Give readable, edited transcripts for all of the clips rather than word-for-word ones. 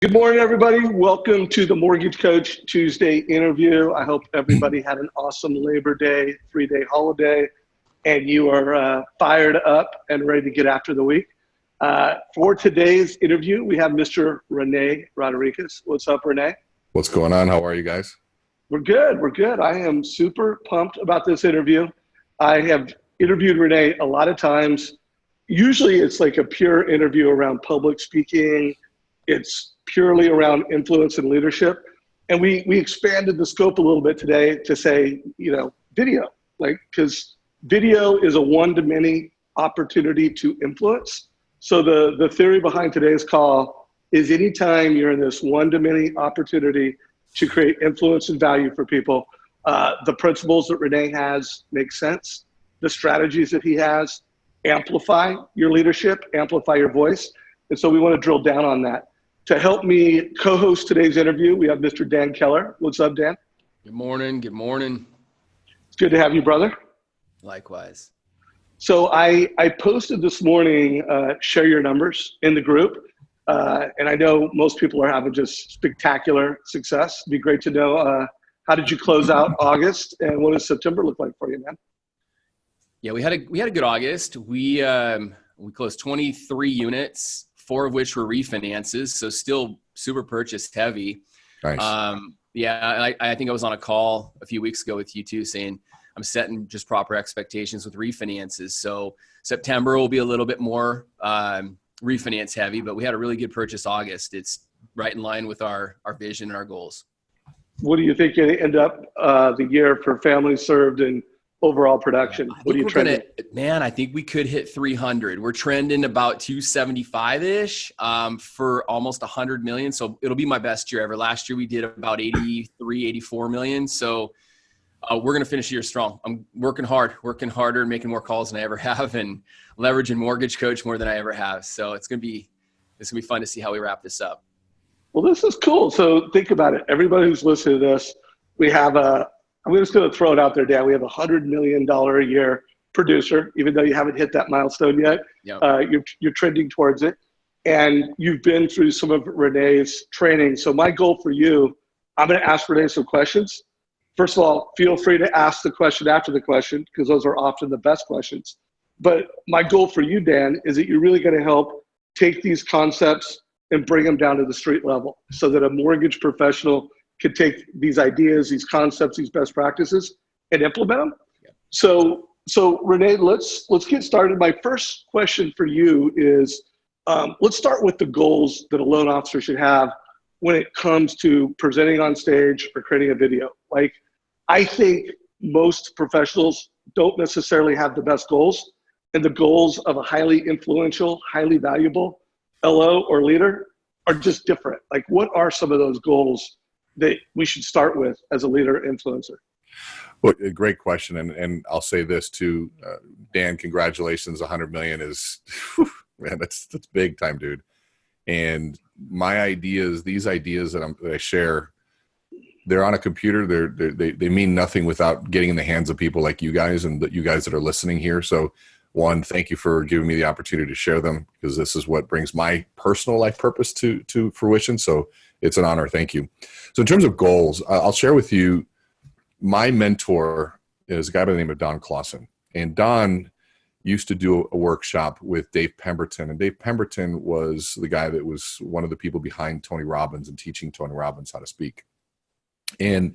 Good morning, everybody. Welcome to the Mortgage Coach Tuesday interview. I hope everybody had an awesome Labor Day, 3-day holiday, and you are fired up and ready to get after the week. For today's interview, we have Mr. Rene Rodriguez. What's up, Rene? What's going on? How are you guys? We're good. We're good. I am super pumped about this interview. I have interviewed Rene a lot of times. Usually it's like a pure interview around public speaking. It's purely around influence and leadership. And we expanded the scope a little bit today to say, video, because video is a one-to-many opportunity to influence. So the theory behind today's call is anytime you're in this one-to-many opportunity to create influence and value for people, the principles that Rene has make sense. The strategies that he has amplify your leadership, amplify your voice. And so we want to drill down on that. To help me co-host today's interview, we have Mr. Dan Keller. What's up, Dan? Good morning. Good morning. It's good to have you, brother. Likewise. So I posted this morning, share your numbers in the group. And I know most people are having just spectacular success. It'd be great to know, how did you close out August and what does September look like for you, man? Yeah, we had a good August. We closed 23 units, 4 of which were refinances, so still super purchase heavy. Nice. I think I was on a call a few weeks ago with you too, saying I'm setting just proper expectations with refinances. So September will be a little bit more refinance heavy, but we had a really good purchase August. It's right in line with our vision and our goals. What do you think you end up the year for families served and overall production? What are you trending? I think we could hit 300. We're trending about 275-ish for almost 100 million. So it'll be my best year ever. Last year we did about 83, 84 million. So we're going to finish the year strong. I'm working harder and making more calls than I ever have and leveraging Mortgage Coach more than I ever have. So it's going to be fun to see how we wrap this up. Well, this is cool. So think about it. Everybody who's listening to this, we have I'm just going to throw it out there, Dan. We have a $100 million a year producer, even though you haven't hit that milestone yet. Yep. You're trending towards it. And you've been through some of Rene's training. So my goal for you, I'm going to ask Rene some questions. First of all, feel free to ask the question after the question, because those are often the best questions. But my goal for you, Dan, is that you're really going to help take these concepts and bring them down to the street level so that a mortgage professional could take these ideas, these concepts, these best practices, and implement them. Yeah. So Rene, let's get started. My first question for you is, let's start with the goals that a loan officer should have when it comes to presenting on stage or creating a video. Like, I think most professionals don't necessarily have the best goals, and the goals of a highly influential, highly valuable LO or leader are just different. Like, what are some of those goals that we should start with as a leader influencer? Well, a great question. And I'll say this too, Dan, congratulations. 100 million is, man, that's big time, dude. And my ideas, these ideas that I share, they're on a computer. They mean nothing without getting in the hands of people like you guys and you guys that are listening here. So one, thank you for giving me the opportunity to share them, because this is what brings my personal life purpose to fruition. So it's an honor. Thank you. So in terms of goals, I'll share with you, my mentor is a guy by the name of Don Clausen. And Don used to do a workshop with Dave Pemberton. And Dave Pemberton was the guy that was one of the people behind Tony Robbins and teaching Tony Robbins how to speak. And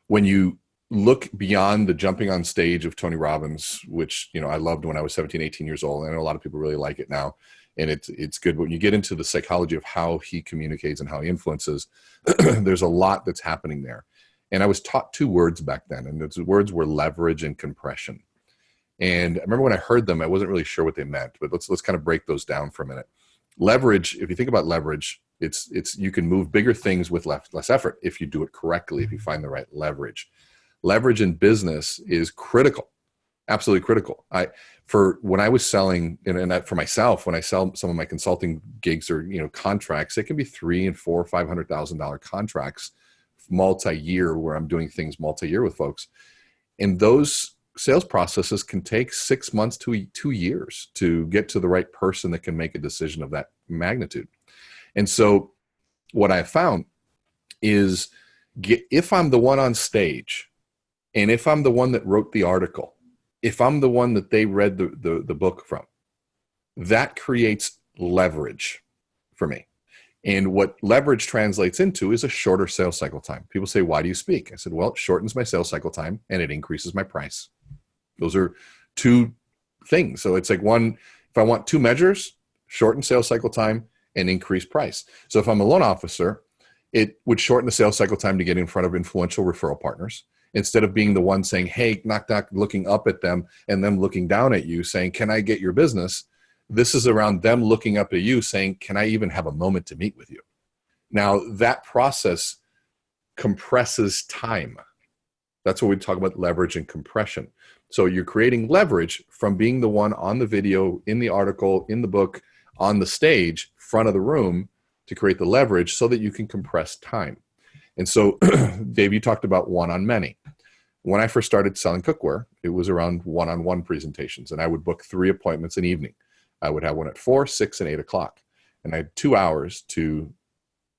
when you look beyond the jumping on stage of Tony Robbins, which, I loved when I was 17, 18 years old. And I know a lot of people really like it now. And it's good. But when you get into the psychology of how he communicates and how he influences, there's a lot that's happening there. And I was taught 2 words back then. And those words were leverage and compression. And I remember when I heard them, I wasn't really sure what they meant. But let's kind of break those down for a minute. Leverage, if you think about leverage, it's you can move bigger things with less effort if you do it correctly, if you find the right leverage. Leverage in business is critical, absolutely critical. For when I was selling, and for myself, when I sell some of my consulting gigs or contracts, it can be $300,000 and $400,000 or $500,000 contracts, multi-year, where I'm doing things multi-year with folks, and those sales processes can take 6 months to 2 years to get to the right person that can make a decision of that magnitude. And so what I found is if I'm the one on stage, and if I'm the one that wrote the article, if I'm the one that they read the book from, that creates leverage for me. And what leverage translates into is a shorter sales cycle time. People say, why do you speak? I said, well, it shortens my sales cycle time and it increases my price. Those are two things. So it's like one, if I want two measures, shorten sales cycle time and increase price. So if I'm a loan officer, it would shorten the sales cycle time to get in front of influential referral partners instead of being the one saying, hey, knock, knock, looking up at them and them looking down at you saying, can I get your business? This is around them looking up at you saying, can I even have a moment to meet with you? Now, that process compresses time. That's what we talk about, leverage and compression. So you're creating leverage from being the one on the video, in the article, in the book, on the stage, front of the room, to create the leverage so that you can compress time. And so, Dave, you talked about one on many. When I first started selling cookware, it was around one-on-one presentations, and I would book 3 appointments an evening. I would have one at 4, 6, and 8 o'clock. And I had 2 hours to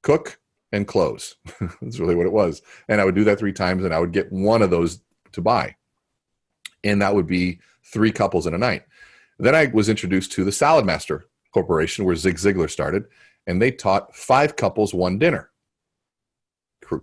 cook and close. That's really what it was. And I would do that 3 times, and I would get one of those to buy. And that would be 3 couples in a night. Then I was introduced to the Salad Master Corporation, where Zig Ziglar started, and they taught 5 couples 1 dinner.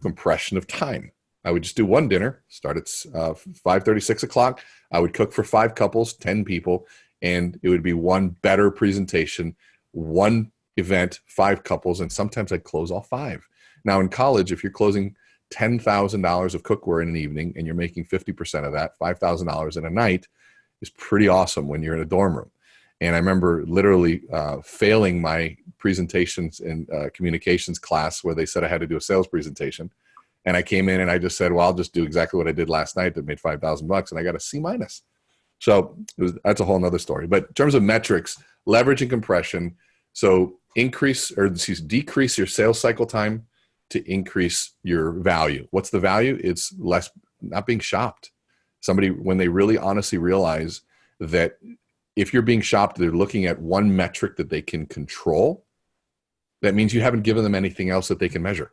Compression of time. I would just do 1 dinner, start at 5:30, 6 o'clock. I would cook for 5 couples, 10 people, and it would be 1 better presentation, 1 event, 5 couples, and sometimes I'd close all 5. Now in college, if you're closing $10,000 of cookware in an evening and you're making 50% of that, $5,000 in a night, is pretty awesome when you're in a dorm room. And I remember literally failing my presentations in communications class where they said I had to do a sales presentation. And I came in and I just said, well, I'll just do exactly what I did last night that made $5,000, and I got a C-. So that's a whole nother story. But in terms of metrics, leverage and compression, so decrease your sales cycle time to increase your value. What's the value? It's less, not being shopped. Somebody, when they really honestly realize that if you're being shopped, they're looking at one metric that they can control, that means you haven't given them anything else that they can measure.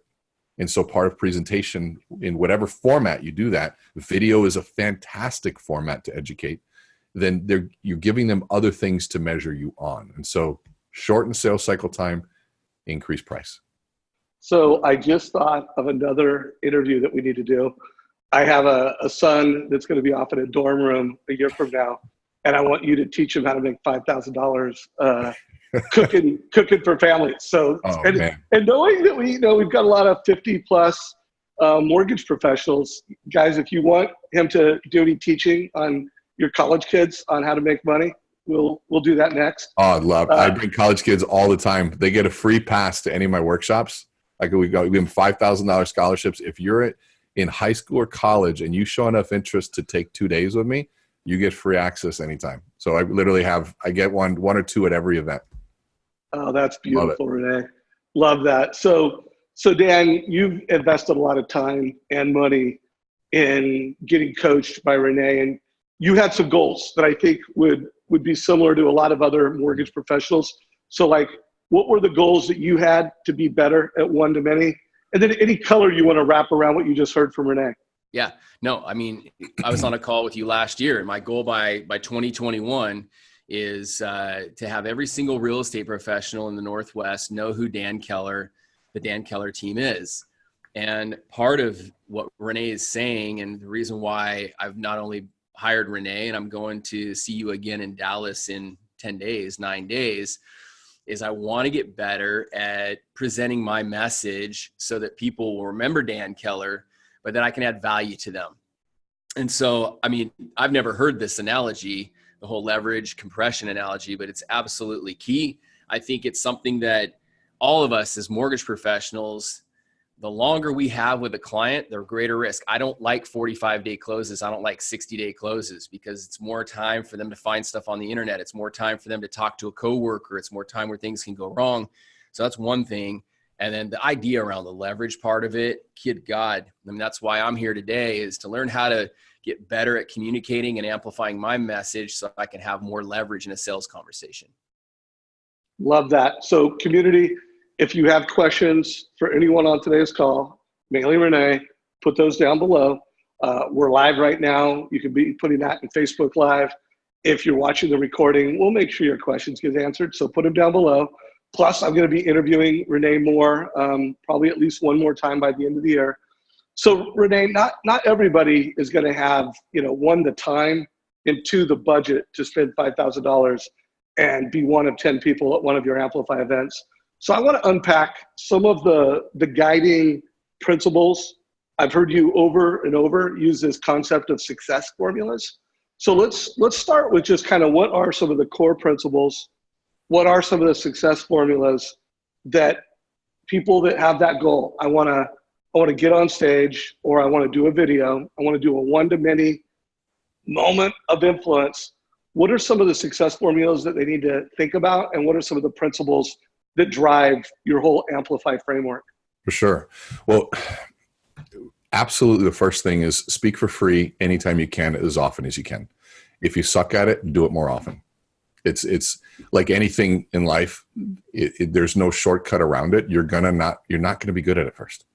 And so part of presentation, in whatever format you do that, video is a fantastic format to educate, then you're giving them other things to measure you on. And so shorten sales cycle time, increase price. So I just thought of another interview that we need to do. I have a son that's going to be off in a dorm room a year from now, and I want you to teach him how to make $5,000 cooking for families. So, and knowing that we've got a lot of 50 plus mortgage professionals, guys, if you want him to do any teaching on your college kids on how to make money, we'll do that next. Oh, I bring college kids all the time. They get a free pass to any of my workshops. Like we give them $5,000 scholarships. If you're in high school or college and you show enough interest to take 2 days with me, you get free access anytime. So I literally I get one or 2 at every event. Oh, that's beautiful, Rene. Love that. So Dan, you've invested a lot of time and money in getting coached by Rene, and you had some goals that I think would be similar to a lot of other mortgage professionals. So like, what were the goals that you had to be better at one-to-many? And then any color you want to wrap around what you just heard from Rene. Yeah, no, I mean, I was on a call with you last year, and my goal by 2021 is to have every single real estate professional in the Northwest know who the Dan Keller team is. And part of what Rene is saying, and the reason why I've not only hired Rene, and I'm going to see you again in Dallas in 9 days, is I want to get better at presenting my message so that people will remember Dan Keller, but that I can add value to them. And so, I mean, I've never heard this analogy, the whole leverage compression analogy, but it's absolutely key. I think it's something that all of us as mortgage professionals, the longer we have with a client, the greater risk. I don't like 45-day closes. I don't like 60-day closes because it's more time for them to find stuff on the internet. It's more time for them to talk to a coworker. It's more time where things can go wrong. So that's one thing. And then the idea around the leverage part of it, kid God, I mean, that's why I'm here today, is to learn how to get better at communicating and amplifying my message so I can have more leverage in a sales conversation. Love that. So community, If you have questions for anyone on today's call, mainly Rene, put those down below. We're live right now. You can be putting that in Facebook Live. If you're watching the recording, we'll make sure your questions get answered. So put them down below. Plus, I'm going to be interviewing Rene more, probably at least one more time by the end of the year. So Rene, not everybody is going to have, one, the time, and two, the budget to spend $5,000 and be one of 10 people at one of your Amplify events. So I want to unpack some of the guiding principles. I've heard you over and over use this concept of success formulas. So let's start with just kind of what are some of the core principles? What are some of the success formulas that people that have that goal? I want to get on stage, or I want to do a video. I want to do a one-to-many moment of influence. What are some of the success formulas that they need to think about? And what are some of the principles that drive your whole Amplify framework? For sure. Well, absolutely. The first thing is speak for free anytime you can, as often as you can. If you suck at it, do it more often. It's like anything in life. There's no shortcut around it. You're not going to be good at it first.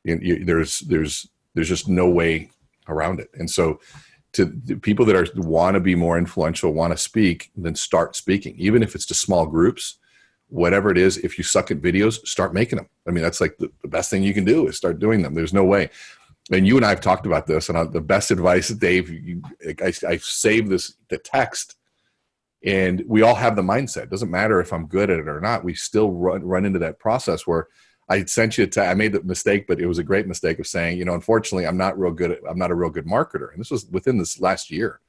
There's just no way around it. And so to the people that want to be more influential, want to speak, then start speaking, even if it's to small groups, whatever it is. If you suck at videos, start making them. I mean, that's like the best thing you can do is start doing them. There's no way. And you and I have talked about this, and the best advice, Dave, I saved the text, and we all have the mindset. It doesn't matter if I'm good at it or not. We still run into that process where I sent you I made the mistake, but it was a great mistake of saying, unfortunately, I'm not a real good marketer. And this was within this last year.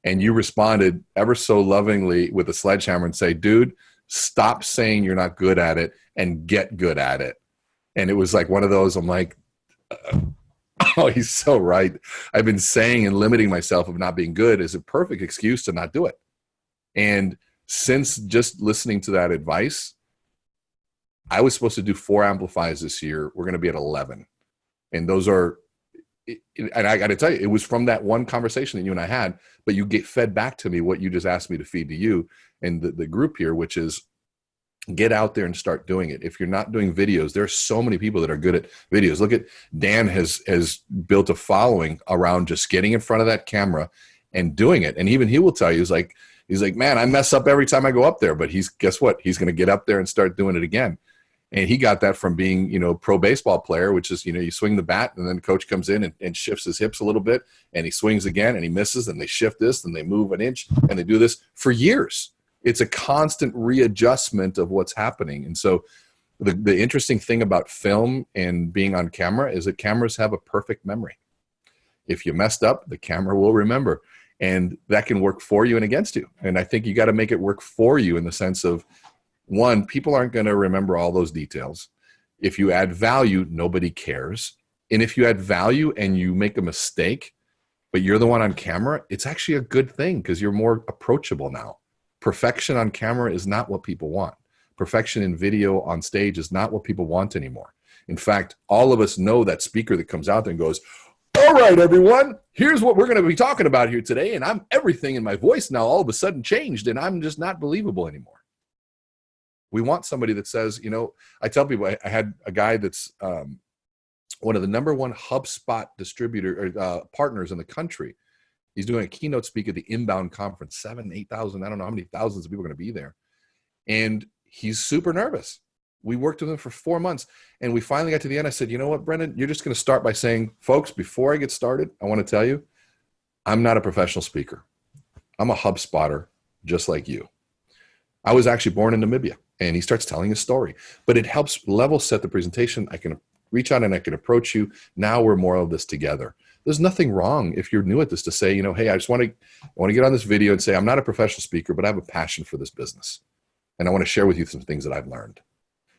And you responded ever so lovingly with a sledgehammer and say, dude, stop saying you're not good at it and get good at it. And it was like one of those, I'm like, oh, he's so right. I've been saying and limiting myself of not being good is a perfect excuse to not do it. And since just listening to that advice, I was supposed to do 4 Amplifies this year. We're going to be at 11. And those are, and I got to tell you, it was from that one conversation that you and I had, but you get fed back to me what you just asked me to feed to you and the group here, which is get out there and start doing it. If you're not doing videos, there are so many people that are good at videos. Look at Dan has built a following around just getting in front of that camera and doing it. And even he will tell you, he's like, man, I mess up every time I go up there, but guess what? He's going to get up there and start doing it again. And he got that from being, pro baseball player, which is, you swing the bat and then the coach comes in and shifts his hips a little bit and he swings again and he misses and they shift this and they move an inch and they do this for years. It's a constant readjustment of what's happening. And so the interesting thing about film and being on camera is that cameras have a perfect memory. If you messed up, the camera will remember. And that can work for you and against you. And I think you got to make it work for you in the sense of, one, people aren't going to remember all those details. If you add value, nobody cares. And if you add value and you make a mistake, but you're the one on camera, it's actually a good thing because you're more approachable now. Perfection on camera is not what people want. Perfection in video on stage is not what people want anymore. In fact, all of us know that speaker that comes out there and goes, all right, everyone, here's what we're going to be talking about here today. And everything in my voice now all of a sudden changed and I'm just not believable anymore. We want somebody that says, I tell people I had a guy that's one of the number one HubSpot distributor or partners in the country. He's doing a keynote speak at the Inbound conference, 7,000, 8,000. I don't know how many thousands of people are going to be there. And he's super nervous. We worked with him for 4 months and we finally got to the end. I said, you know what, Brendan, you're just going to start by saying, folks, before I get started, I want to tell you, I'm not a professional speaker. I'm a HubSpotter just like you. I was actually born in Namibia. And he starts telling his story, but it helps level set the presentation. I can reach out and I can approach you. Now we're more of this together. There's nothing wrong if you're new at this to say, hey, I want to get on this video and say, I'm not a professional speaker, but I have a passion for this business. And I want to share with you some things that I've learned.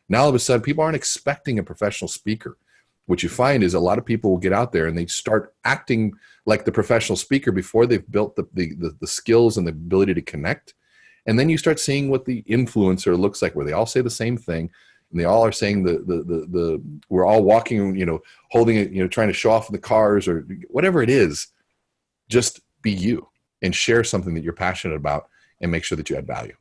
Now all of a sudden, people aren't expecting a professional speaker. What you find is a lot of people will get out there and they start acting like the professional speaker before they've built the skills and the ability to connect. And then you start seeing what the influencer looks like, where they all say the same thing, and they all are saying we're all walking, holding it, trying to show off in the cars or whatever it is. Just be you and share something that you're passionate about and make sure that you add value.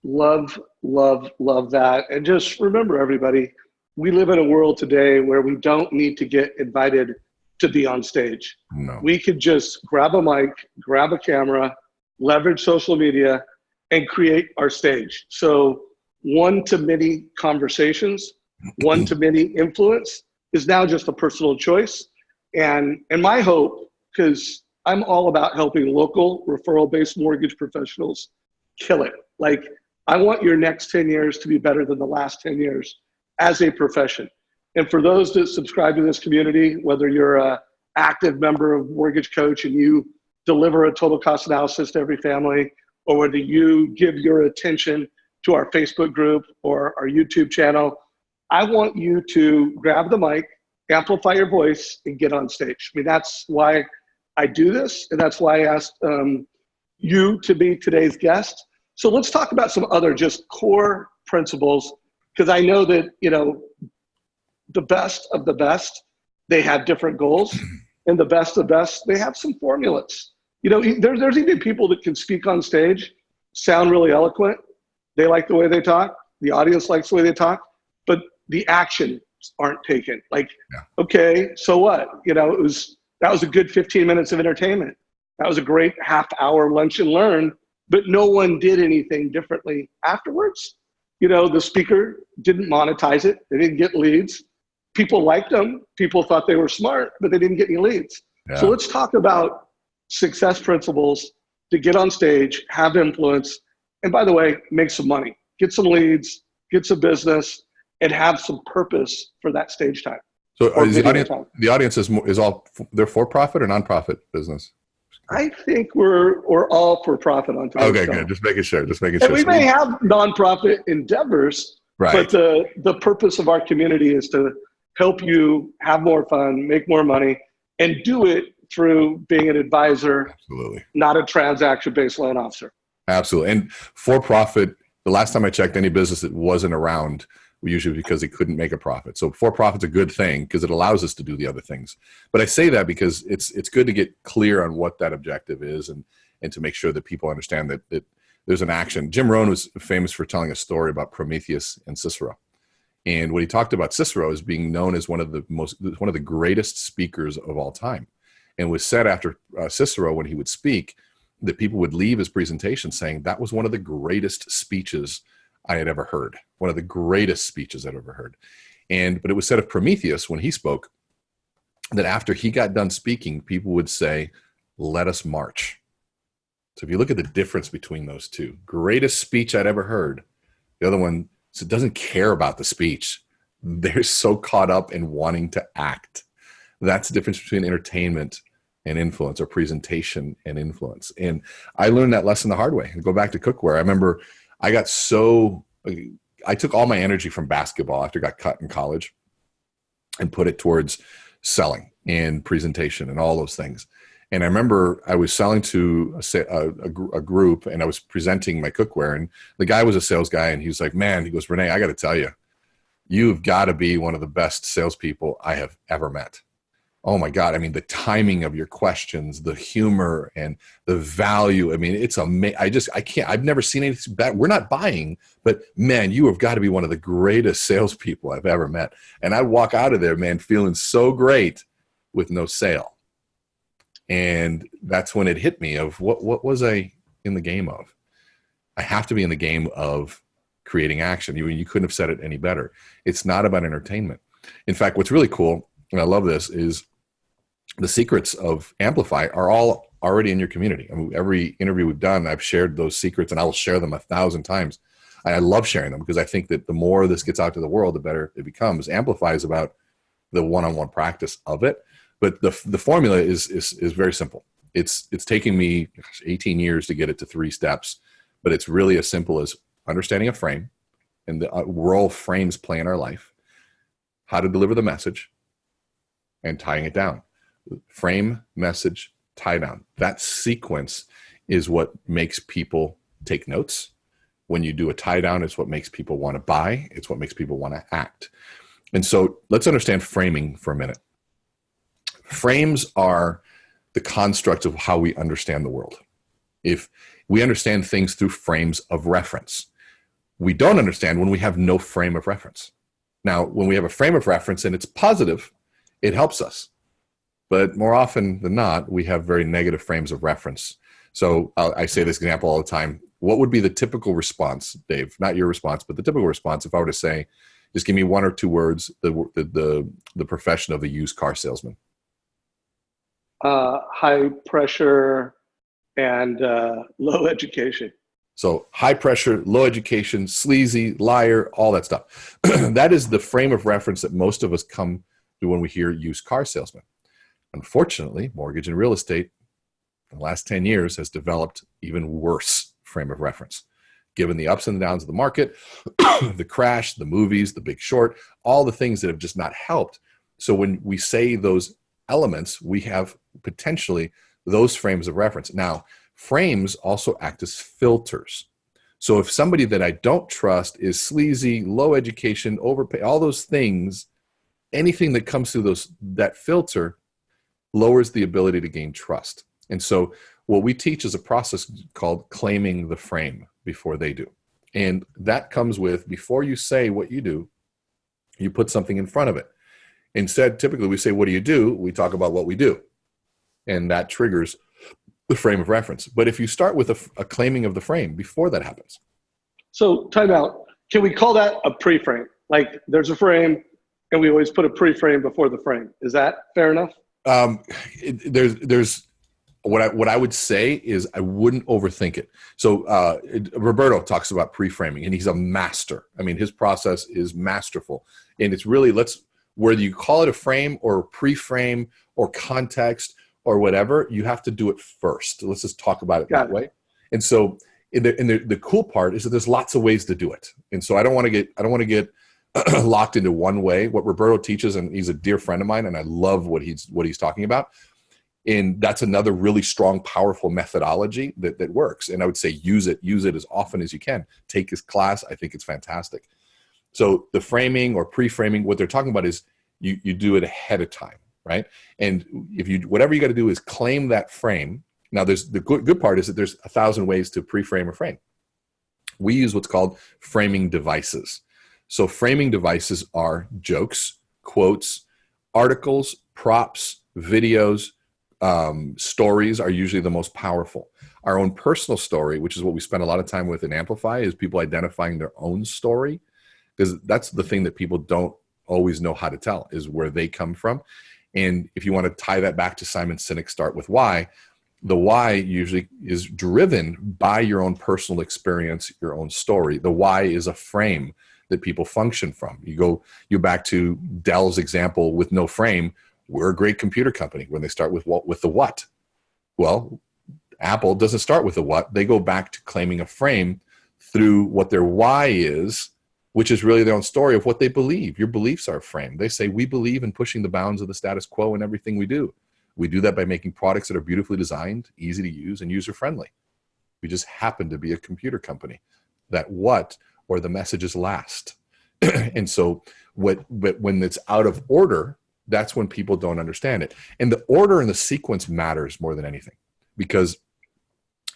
Love, love, love that. And just remember, everybody, we live in a world today where we don't need to get invited to be on stage. No. We could just grab a mic, grab a camera, leverage social media, and create our stage. So one-to-many conversations, one-to-many influence is now just a personal choice. And my hope, because I'm all about helping local referral-based mortgage professionals kill it. Like, I want your next 10 years to be better than the last 10 years as a profession. And for those that subscribe to this community, whether you're an active member of Mortgage Coach and you deliver a total cost analysis to every family, or whether you give your attention to our Facebook group or our YouTube channel, I want you to grab the mic, amplify your voice, and get on stage. I mean, that's why I do this, and that's why I asked you to be today's guest. So let's talk about some other just core principles, because I know that, you know, the best of the best, they have different goals, and the best of the best, they have some formulas. You know, there's even people that can speak on stage, sound really eloquent. They like the way they talk. The audience likes the way they talk, but the actions aren't taken. Like, okay, so what? You know, that was a good 15 minutes of entertainment. That was a great half-hour lunch and learn, but no one did anything differently afterwards. You know, the speaker didn't monetize it. They didn't get leads. People liked them. People thought they were smart, but they didn't get any leads. Yeah. So let's talk about success principles to get on stage, have influence, and by the way, make some money, get some leads, get some business, and have some purpose for that stage time. So is the audience is all, they're for-profit or non-profit business? I think we're all for profit on today's Okay, show. good. Just making sure. And we may have nonprofit endeavors, right, but the purpose of our community is to help you have more fun, make more money, and do it through being an advisor, absolutely, not a transaction-based loan officer. Absolutely. And for-profit, the last time I checked, any business that wasn't around, usually because it couldn't make a profit. So for-profit's a good thing because it allows us to do the other things. But I say that because it's good to get clear on what that objective is and to make sure that people understand that there's an action. Jim Rohn was famous for telling a story about Prometheus and Cicero. And what he talked about Cicero as being known as one of the greatest speakers of all time. And was said after Cicero, when he would speak, that people would leave his presentation saying that was one of the greatest speeches I had ever heard. One of the greatest speeches I'd ever heard. But it was said of Prometheus when he spoke that after he got done speaking, people would say, "Let us march." So if you look at the difference between those two, greatest speech I'd ever heard. The other one doesn't care about the speech. They're so caught up in wanting to act. That's the difference between entertainment and influence, or presentation and influence. And I learned that lesson the hard way. I go back to cookware. I remember I took all my energy from basketball after I got cut in college and put it towards selling and presentation and all those things. And I remember I was selling to a group, and I was presenting my cookware, and the guy was a sales guy, and he was like, "Man," he goes, "Rene, I got to tell you, you've got to be one of the best salespeople I have ever met. Oh my God. I mean, the timing of your questions, the humor and the value. I mean, it's amazing. I've never seen anything better. We're not buying, but man, you have got to be one of the greatest salespeople I've ever met." And I walk out of there, man, feeling so great with no sale. And that's when it hit me of what was I in the game of? I have to be in the game of creating action. You couldn't have said it any better. It's not about entertainment. In fact, what's really cool, and I love this, is the secrets of Amplify are all already in your community. I mean, every interview we've done, I've shared those secrets, and I will share them 1,000 times. I love sharing them because I think that the more this gets out to the world, the better it becomes. Amplify is about the one-on-one practice of it, but the formula is very simple. It's taking me 18 years to get it to 3 steps, but it's really as simple as understanding a frame and the role frames play in our life, how to deliver the message, and tying it down. Frame, message, tie down. That sequence is what makes people take notes. When you do a tie down, it's what makes people want to buy. It's what makes people want to act. And so let's understand framing for a minute. Frames are the construct of how we understand the world. If we understand things through frames of reference, We don't understand when we have no frame of reference. Now, when we have a frame of reference and it's positive, it helps us. But more often than not, we have very negative frames of reference. So I say this example all the time. What would be the typical response, Dave? Not your response, but the typical response if I were to say, just give me one or two words, the profession of a used car salesman. High pressure and low education. So high pressure, low education, sleazy, liar, all that stuff. That is the frame of reference that most of us come to when we hear used car salesman. Unfortunately, mortgage and real estate in the last 10 years has developed even worse frame of reference. Given the ups and downs of the market, the crash, the movies, the Big Short, all the things that have just not helped. So when we say those elements, we have potentially those frames of reference. Now, frames also act as filters. So if somebody that I don't trust is sleazy, low education, overpay, all those things, anything that comes through that filter lowers the ability to gain trust. And so what we teach is a process called claiming the frame before they do. And that comes with, before you say what you do, you put something in front of it. Instead, typically we say, what do you do? We talk about what we do. And that triggers the frame of reference. But if you start with a claiming of the frame before that happens. So time out. Can we call that a pre-frame? Like there's a frame and we always put a pre-frame before the frame. Is that fair enough? There's what I would say is I wouldn't overthink it. So Roberto talks about pre-framing, and he's a master. I mean, his process is masterful, and it's really whether you call it a frame or pre-frame or context or whatever, you have to do it first. Let's just talk about it that way. And so, the cool part is that there's lots of ways to do it. And so I don't want to get locked into one way. What Roberto teaches, and he's a dear friend of mine, and I love what he's talking about. And that's another really strong, powerful methodology that works. And I would say use it as often as you can. Take his class. I think it's fantastic. So the framing or pre-framing, what they're talking about is you do it ahead of time, right? And whatever you got to do is claim that frame. Now, there's the good part is that there's 1,000 ways to pre-frame a frame. We use what's called framing devices. So framing devices are jokes, quotes, articles, props, videos. Stories are usually the most powerful. Our own personal story, which is what we spend a lot of time with in Amplify, is people identifying their own story, because that's the thing that people don't always know how to tell, is where they come from. And if you want to tie that back to Simon Sinek's Start With Why, the why usually is driven by your own personal experience, your own story. The why is a frame that people function from. You back to Dell's example with no frame. We're a great computer company when they start with the what. Well, Apple doesn't start with the what. They go back to claiming a frame through what their why is, which is really their own story of what they believe. Your beliefs are a frame. They say, we believe in pushing the bounds of the status quo in everything we do. We do that by making products that are beautifully designed, easy to use, and user-friendly. We just happen to be a computer company. That what or the message is last. And so when it's out of order, that's when people don't understand it. And the order and the sequence matters more than anything, because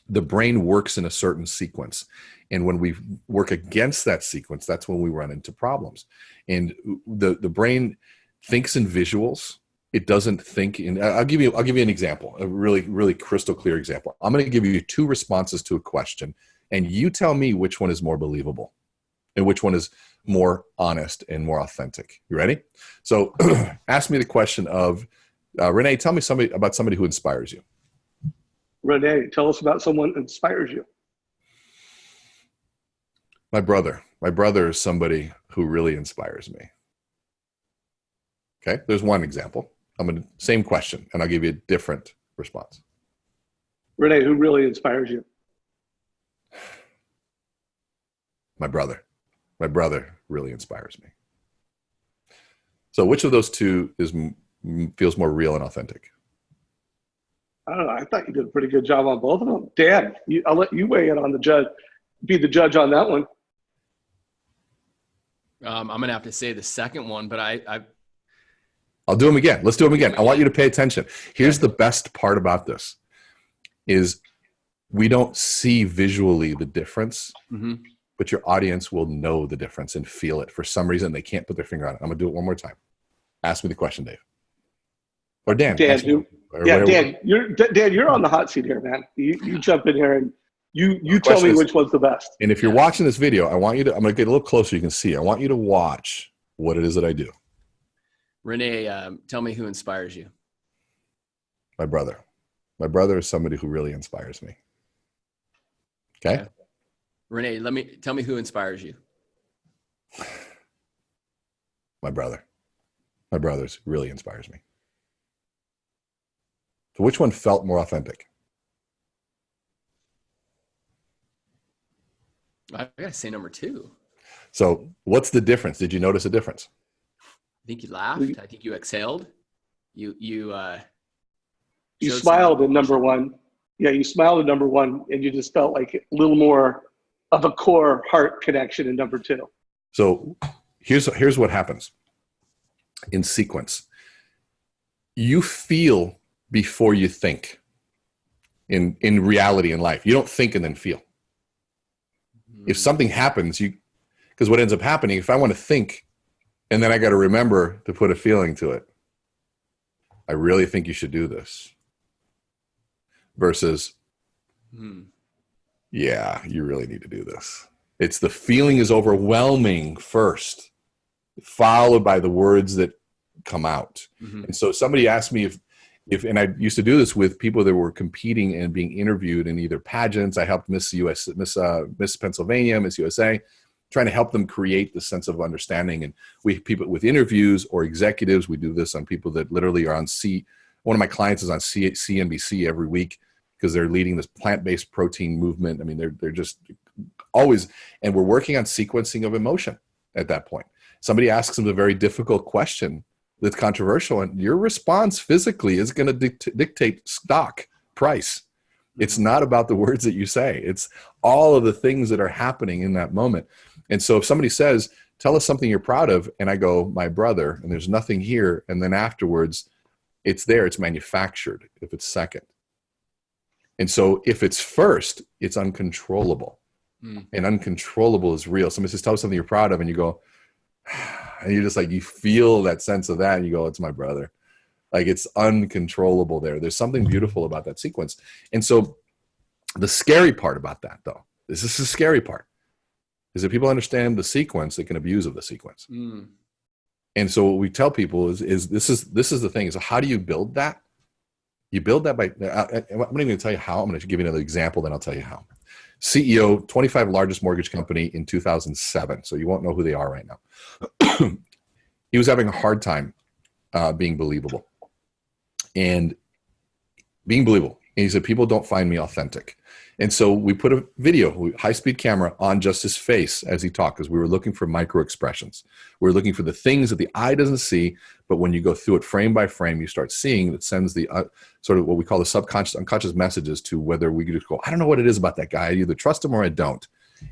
the brain works in a certain sequence. And when we work against that sequence, that's when we run into problems. And the brain thinks in visuals. It doesn't think in, I'll give you an example, a really, really crystal clear example. I'm going to give you 2 responses to a question, and you tell me which one is more believable and which one is more honest and more authentic. You ready? So ask me the question of, Rene, tell me about somebody who inspires you. Rene, tell us about someone who inspires you. My brother. My brother is somebody who really inspires me. Okay, there's one example. Same question, and I'll give you a different response. Rene, who really inspires you? My brother. My brother really inspires me. So which of those 2 feels more real and authentic? I don't know. I thought you did a pretty good job on both of them. Dan, I'll let you weigh in on be the judge on that one. I'm going to have to say the second one, but I'll do them again. Let's do them again. I want you to pay attention. Here's the best part about this is we don't see visually the difference. Mm-hmm. but your audience will know the difference and feel it. For some reason, they can't put their finger on it. I'm going to do it one more time. Ask me the question, Dave. Or Dan. Dan, Dan, you're on the hot seat here, man. You jump in here and you tell me which one's the best. And if you're watching this video, I'm going to get a little closer. You can see. I want you to watch what it is that I do. Rene, tell me who inspires you. My brother. My brother is somebody who really inspires me. Okay. Rene, tell me who inspires you. My brother. My brother's really inspires me. So which one felt more authentic? I gotta say number 2. So what's the difference? Did you notice a difference? I think you laughed. I think you exhaled. You smiled in number 1. Yeah, you smiled in number 1, and you just felt like a little more of a core heart connection in number 2. So here's what happens in sequence. You feel before you think in reality in life. You don't think and then feel. If something happens, because what ends up happening, if I want to think and then I got to remember to put a feeling to it, I really think you should do this. Versus, yeah, you really need to do this. It's the feeling is overwhelming first, followed by the words that come out. Mm-hmm. And so somebody asked me if, and I used to do this with people that were competing and being interviewed in either pageants. I helped Miss Pennsylvania, Miss USA, trying to help them create the sense of understanding. And people with interviews or executives, we do this on people that literally are on one of my clients is on CNBC every week because they're leading this plant-based protein movement. I mean, they're just always, and we're working on sequencing of emotion at that point. Somebody asks them a very difficult question that's controversial, and your response physically is going to dictate stock price. It's not about the words that you say. It's all of the things that are happening in that moment. And so if somebody says, tell us something you're proud of, and I go, my brother, and there's nothing here, and then afterwards, it's there, it's manufactured, if it's second. And so if it's first, it's uncontrollable. And uncontrollable is real. Somebody says, tell us something you're proud of, and you go, and you're just like, you feel that sense of that, and you go, it's my brother. Like, it's uncontrollable there. There's something beautiful about that sequence. And so the scary part about that, though, this is the scary part, is that people understand the sequence, they can abuse of the sequence. And so what we tell people is this is the thing, is how do you build that? You build that by, I'm not even going to tell you how. I'm going to give you another example, then I'll tell you how. CEO, 25 largest mortgage company in 2007. So you won't know who they are right now. He was having a hard time being believable. And being believable. And he said, people don't find me authentic. And so we put a video, high-speed camera, on just his face as he talked, because we were looking for micro expressions. We were looking for the things that the eye doesn't see, but when you go through it frame by frame, you start seeing that sends the sort of what we call the subconscious, unconscious messages to whether we just go, I don't know what it is about that guy. I either trust him or I don't.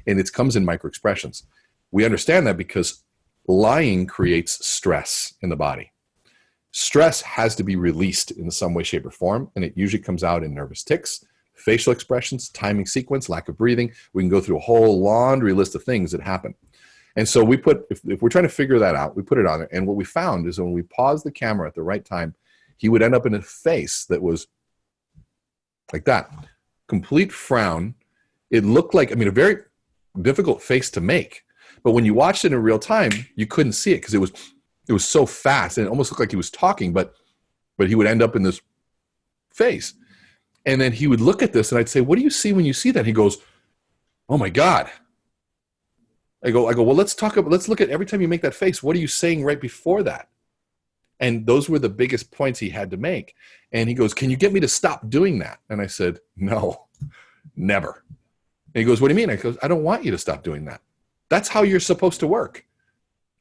And it comes in micro expressions. We understand that because lying creates stress in the body. Stress has to be released in some way, shape, or form, and it usually comes out in nervous tics, facial expressions, timing sequence, lack of breathing. We can go through a whole laundry list of things that happen. And so we put, if we're trying to figure that out, we put it on it. And what we found is when we paused the camera at the right time, he would end up in a face that was like that, complete frown. It looked like, a very difficult face to make. But when you watched it in real time, you couldn't see it because it was so fast, and it almost looked like he was talking, but he would end up in this face. And then he would look at this, and I'd say, what do you see when you see that? He goes, oh my God. I go, well, let's look at every time you make that face, what are you saying right before that? And those were the biggest points he had to make. And he goes, can you get me to stop doing that? And I said, no, never. And he goes, what do you mean? I goes, I don't want you to stop doing that. That's how you're supposed to work.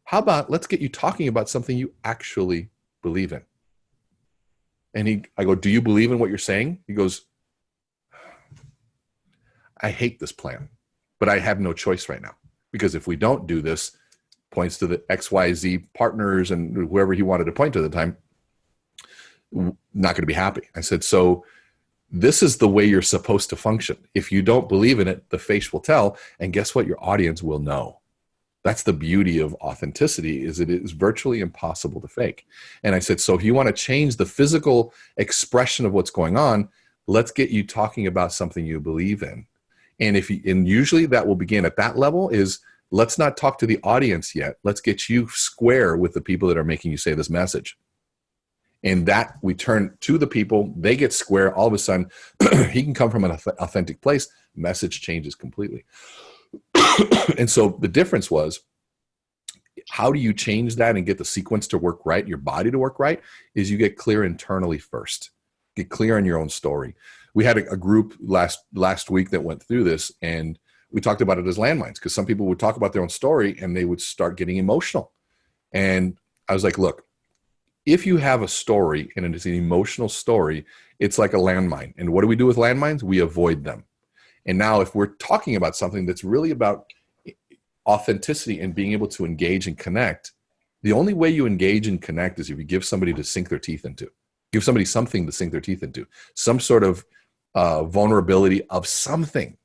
How about let's get you talking about something you actually believe in? And I go, do you believe in what you're saying? He goes, I hate this plan, but I have no choice right now. Because if we don't do this, points to the XYZ partners and whoever he wanted to point to at the time, not going to be happy. I said, so This is the way you're supposed to function. If you don't believe in it, the face will tell. And guess what? Your audience will know. That's the beauty of authenticity, is it is virtually impossible to fake. And I said, so if you want to change the physical expression of what's going on, let's get you talking about something you believe in. And usually that will begin at that level is, let's not talk to the audience yet. Let's get you square with the people that are making you say this message. And that we turn to the people, they get square. All of a sudden, he can come from an authentic place. Message changes completely. And so the difference was, how do you change that and get the sequence to work right, your body to work right, is you get clear internally first. Get clear on your own story. We had a group last week that went through this, and we talked about it as landmines, because some people would talk about their own story and they would start getting emotional. And I was like, look, if you have a story and it is an emotional story, it's like a landmine. And what do we do with landmines? We avoid them. And now if we're talking about something that's really about authenticity and being able to engage and connect, the only way you engage and connect is if you give somebody to sink their teeth into. Give somebody something to sink their teeth into. Some sort of vulnerability of something.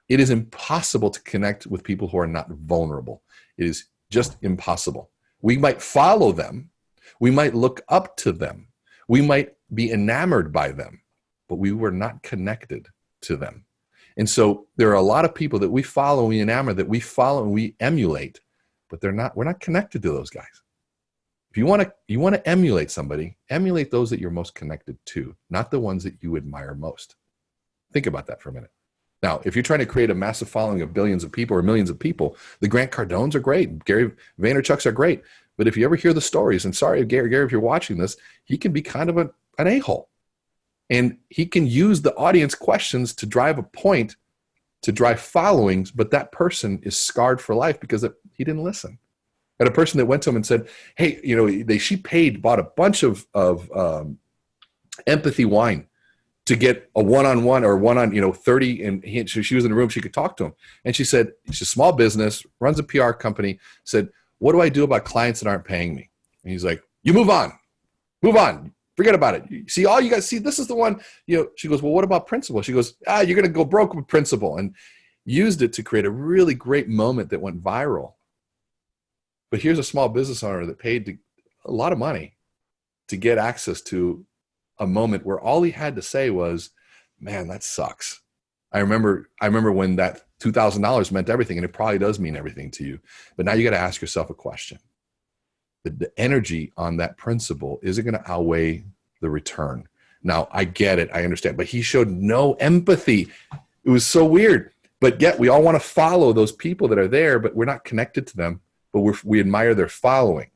It is impossible to connect with people who are not vulnerable. It is just impossible. We might follow them. We might look up to them. We might be enamored by them, but we were not connected to them. And so there are a lot of people that we follow, we enamor, that we follow and we emulate, but we're not connected to those guys. If you want to emulate somebody, emulate those that you're most connected to, not the ones that you admire most. Think about that for a minute. Now, if you're trying to create a massive following of billions of people or millions of people, the Grant Cardones are great. Gary Vaynerchuk's are great. But if you ever hear the stories, and sorry, Gary, if you're watching this, he can be kind of an a-hole. And he can use the audience questions to drive a point, to drive followings, but that person is scarred for life because he didn't listen. I had a person that went to him and said, hey, she bought a bunch of empathy wine to get a one-on-one or 30, and she was in the room, she could talk to him. And she said, she's a small business, runs a PR company, said, what do I do about clients that aren't paying me? And he's like, you move on, forget about it. See, all you guys see, this is the one, she goes, well, what about principal? She goes, you're going to go broke with principal, and used it to create a really great moment that went viral. But here's a small business owner that paid a lot of money to get access to a moment where all he had to say was, man, that sucks. I remember when that $2,000 meant everything, and it probably does mean everything to you. But now you got to ask yourself a question. The energy on that principle, is it going to outweigh the return? Now, I get it. I understand. But he showed no empathy. It was so weird. But yet we all want to follow those people that are there, but we're not connected to them. But we admire their following.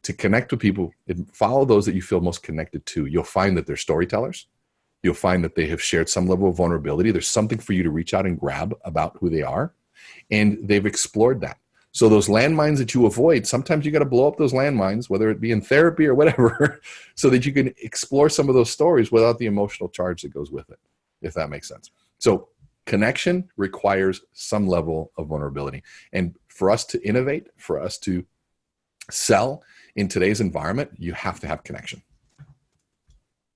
To connect with people, follow those that you feel most connected to. You'll find that they're storytellers. You'll find that they have shared some level of vulnerability. There's something for you to reach out and grab about who they are. And they've explored that. So those landmines that you avoid, sometimes you got to blow up those landmines, whether it be in therapy or whatever, so that you can explore some of those stories without the emotional charge that goes with it, if that makes sense. So connection requires some level of vulnerability. And for us to innovate, for us to sell in today's environment, you have to have connection.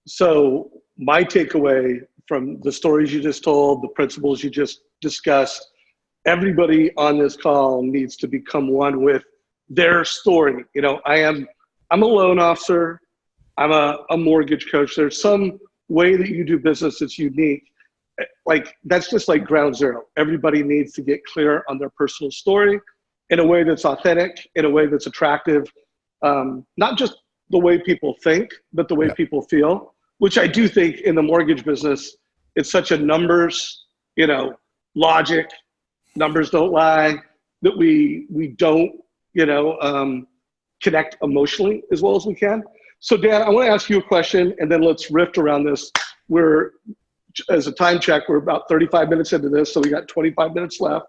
So my takeaway from the stories you just told, the principles you just discussed, everybody on this call needs to become one with their story. I'm a loan officer. I'm a mortgage coach. There's some way that you do business that's unique. That's just like ground zero. Everybody needs to get clear on their personal story in a way that's authentic, in a way that's attractive. Not just the way people think, but the way people feel, which I do think in the mortgage business, it's such a numbers, logic, numbers don't lie, that we don't, connect emotionally as well as we can. So Dan, I want to ask you a question, and then let's riff around this. As a time check, we're about 35 minutes into this, so we got 25 minutes left.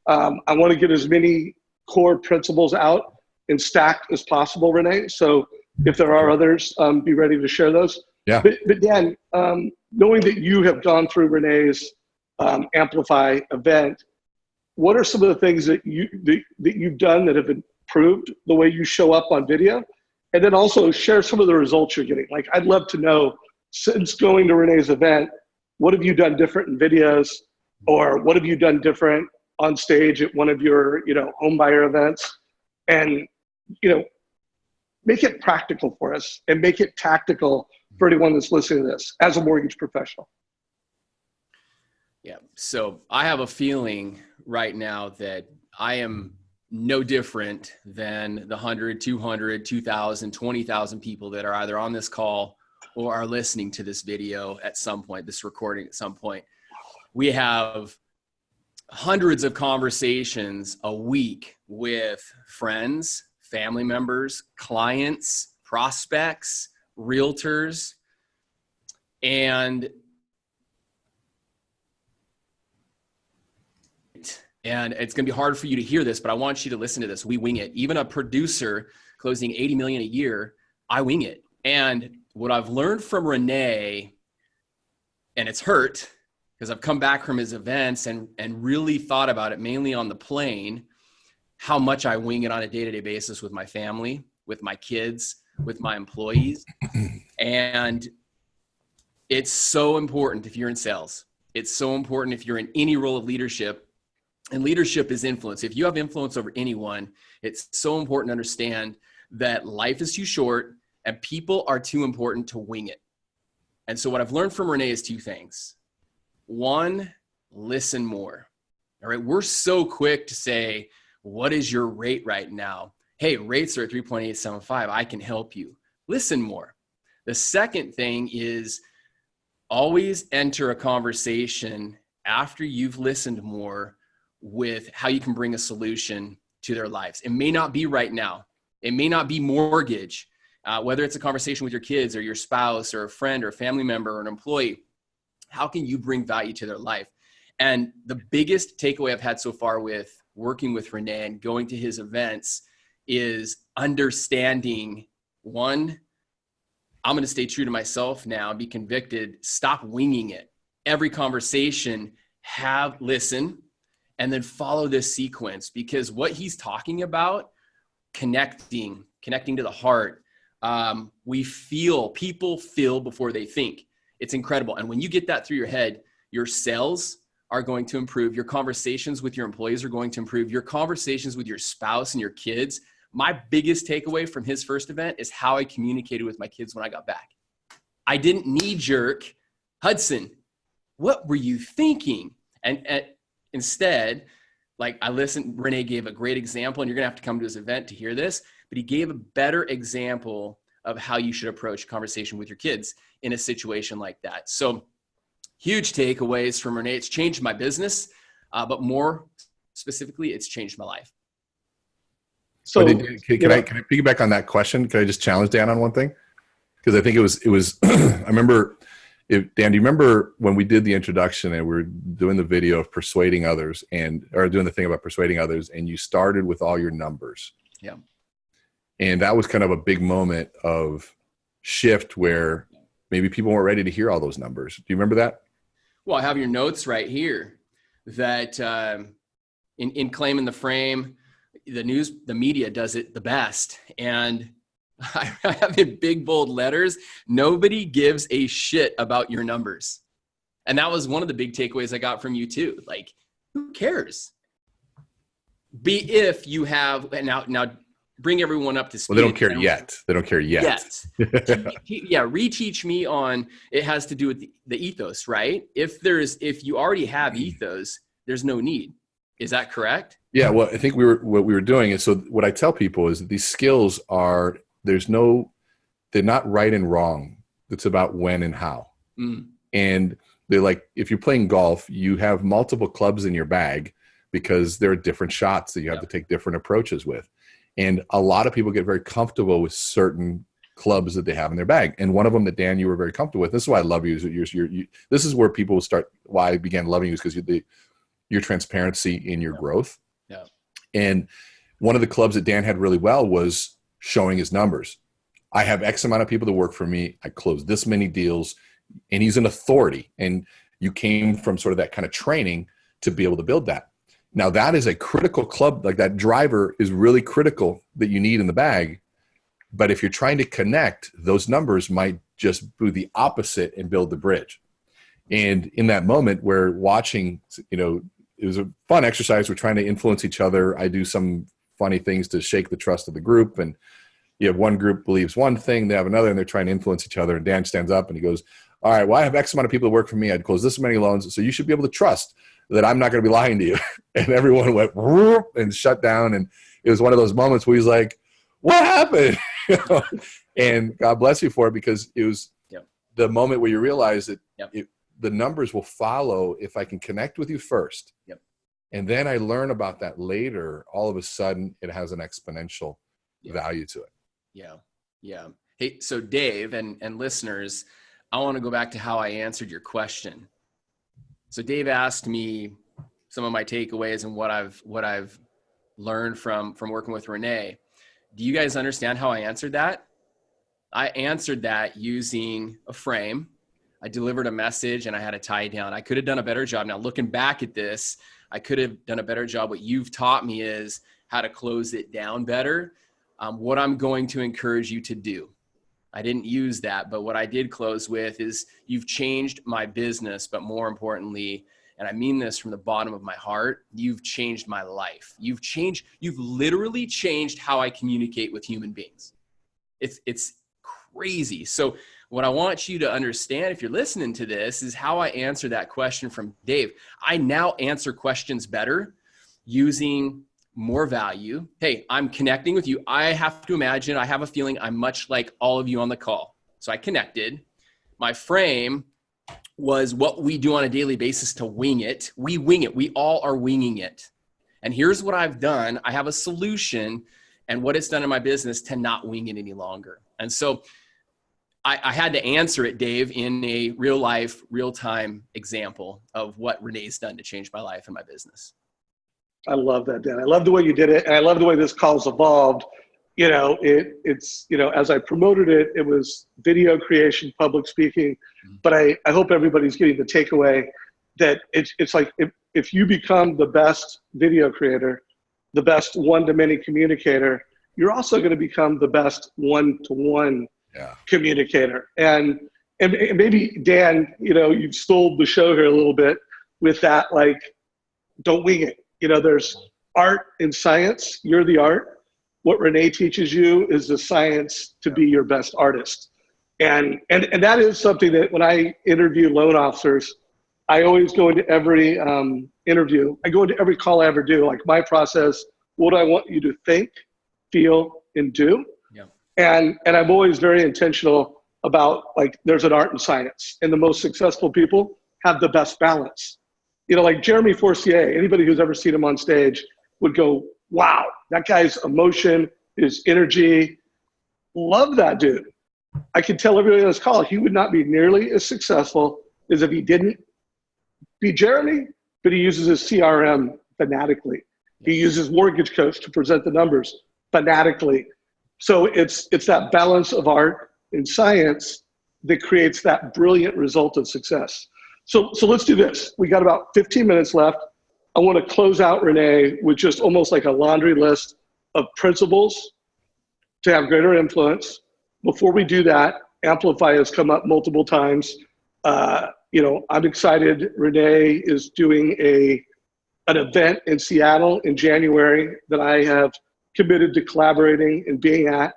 I want to get as many core principles out and stacked as possible, Rene. So if there are others, be ready to share those. Yeah. But Dan, knowing that you have gone through Rene's Amplify event, what are some of the things that you've done that have improved the way you show up on video? And then also share some of the results you're getting. I'd love to know since going to Rene's event, what have you done different in videos, or what have you done different on stage at one of your, home buyer events? And, make it practical for us and make it tactical for anyone that's listening to this as a mortgage professional. Yeah. So I have a feeling right now that I am no different than the 100, 200, 2,000, 20,000 people that are either on this call or are listening to this video at some point, this recording at some point. We have hundreds of conversations a week with friends, family members, clients, prospects, realtors, and it's going to be hard for you to hear this, but I want you to listen to this. We wing it. Even a producer closing 80 million a year, I wing it. And what I've learned from Rene, and it's hurt because I've come back from his events and really thought about it mainly on the plane, how much I wing it on a day-to-day basis with my family, with my kids, with my employees. And it's so important if you're in sales. It's so important if you're in any role of leadership. And leadership is influence. If you have influence over anyone, it's so important to understand that life is too short and people are too important to wing it. And so what I've learned from Rene is two things. One, listen more. All right. We're so quick to say, what is your rate right now? Hey, rates are at 3.875. I can help you. Listen more. The second thing is always enter a conversation after you've listened more with how you can bring a solution to their lives. It may not be right now. It may not be mortgage, whether it's a conversation with your kids or your spouse or a friend or a family member or an employee. How can you bring value to their life? And the biggest takeaway I've had so far with working with Rene and going to his events is understanding, one, I'm going to stay true to myself now, be convicted, stop winging it. Every conversation, listen, and then follow this sequence, because what he's talking about, connecting to the heart, people feel before they think. It's incredible. And when you get that through your head, your sales are going to improve. Your conversations with your employees are going to improve. Your conversations with your spouse and your kids. My biggest takeaway from his first event is how I communicated with my kids when I got back. I didn't knee-jerk, Hudson, what were you thinking? And instead, like I listened, Rene gave a great example, and you're gonna have to come to his event to hear this, but he gave a better example of how you should approach conversation with your kids in a situation like that. So huge takeaways from Rene. It's changed my business, but more specifically, it's changed my life. So can I piggyback on that question? Can I just challenge Dan on one thing? Because I think it was I remember, Dan, do you remember when we did the introduction and we were doing the video of persuading others or doing the thing about persuading others, and you started with all your numbers? Yeah. And that was kind of a big moment of shift where maybe people weren't ready to hear all those numbers. Do you remember that? Well, I have your notes right here that in Claim in the Frame, the media does it the best. And I have in big, bold letters, nobody gives a shit about your numbers. And that was one of the big takeaways I got from you too. Like, who cares? If you have, now bring everyone up to speed. Well, they don't care yet. They don't care yet. Yeah, reteach me on, it has to do with the ethos, right? If you already have ethos, there's no need. Is that correct? Yeah, well, I think what we were doing is, so what I tell people is that these skills are, they're not right and wrong. It's about when and how. Mm. And they're like, if you're playing golf, you have multiple clubs in your bag because there are different shots that you have to take different approaches with. And a lot of people get very comfortable with certain clubs that they have in their bag. And one of them that, Dan, you were very comfortable with, this is why I love you, is this is where people start, why I began loving you, is because your transparency in your growth. Yeah. And one of the clubs that Dan had really well was showing his numbers. I have X amount of people that work for me. I close this many deals, and he's an authority. And you came from sort of that kind of training to be able to build that. Now that is a critical club. Like, that driver is really critical that you need in the bag. But if you're trying to connect, those numbers might just do the opposite and build the bridge. And in that moment, we're watching, it was a fun exercise. We're trying to influence each other. I do some funny things to shake the trust of the group. And you have one group believes one thing, they have another, and they're trying to influence each other. And Dan stands up and he goes, all right, well, I have X amount of people that work for me. I'd close this many loans. So you should be able to trust that I'm not going to be lying to you. And everyone went whoop and shut down. And it was one of those moments where he's like, what happened? And God bless you for it, because it was the moment where you realize that the numbers will follow if I can connect with you first. And then I learn about that later. All of a sudden, it has an exponential value to it. Yeah. Hey, so Dave and listeners, I want to go back to how I answered your question. So Dave asked me some of my takeaways and what I've learned from working with Rene. Do you guys understand how I answered that? I answered that using a frame. I delivered a message and I had to tie it down. I could have done a better job. Now, looking back at this, I could have done a better job. What you've taught me is how to close it down better. What I'm going to encourage you to do. I didn't use that, but what I did close with is you've changed my business, but more importantly, and I mean this from the bottom of my heart, you've changed my life. You've literally changed how I communicate with human beings. It's crazy. So what I want you to understand, if you're listening to this, is how I answer that question from Dave. I now answer questions better using more value. Hey, I'm connecting with you. I have to imagine, I have a feeling I'm much like all of you on the call. So I connected. My frame was what we do on a daily basis to wing it. We wing it. We all are winging it. And here's what I've done. I have a solution and what it's done in my business to not wing it any longer. And so I had to answer it, Dave, in a real life, real time example of what Rene's done to change my life and my business. I love that, Dan. I love the way you did it. And I love the way this call's evolved. It's as I promoted it, it was video creation, public speaking, but I hope everybody's getting the takeaway that it's like, if you become the best video creator, the best one-to-many communicator, you're also going to become the best one-to-one communicator. And maybe Dan, you've stole the show here a little bit with that, like, don't wing it. There's art in science. You're the art. What Rene teaches you is the science to be your best artist. And that is something that when I interview loan officers, I always go into every interview. I go into every call I ever do. Like, my process, what do I want you to think, feel, and do? And I'm always very intentional about, like, there's an art in science. And the most successful people have the best balance. Like Jeremy Forcier, anybody who's ever seen him on stage would go, wow, that guy's emotion, his energy, love that dude. I can tell everybody on this call, he would not be nearly as successful as if he didn't be Jeremy, but he uses his CRM fanatically. He uses Mortgage Coach to present the numbers fanatically. So it's that balance of art and science that creates that brilliant result of success. So let's do this. We got about 15 minutes left. I want to close out, Rene, with just almost like a laundry list of principles to have greater influence. Before we do that, Amplify has come up multiple times. I'm excited. Rene is doing an event in Seattle in January that I have committed to collaborating and being at.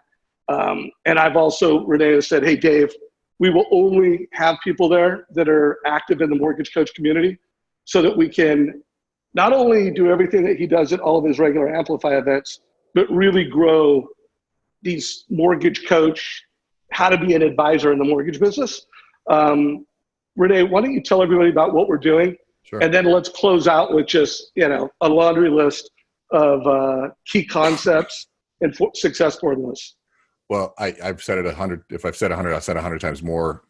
And I've also, Rene has said, hey, Dave, we will only have people there that are active in the Mortgage Coach community so that we can not only do everything that he does at all of his regular Amplify events, but really grow these Mortgage Coach, how to be an advisor in the mortgage business. Rene, why don't you tell everybody about what we're doing? Sure. And then let's close out with just, a laundry list of key concepts and success formulas. Well, I've said it 100. If I've said 100, I've said 100 times more.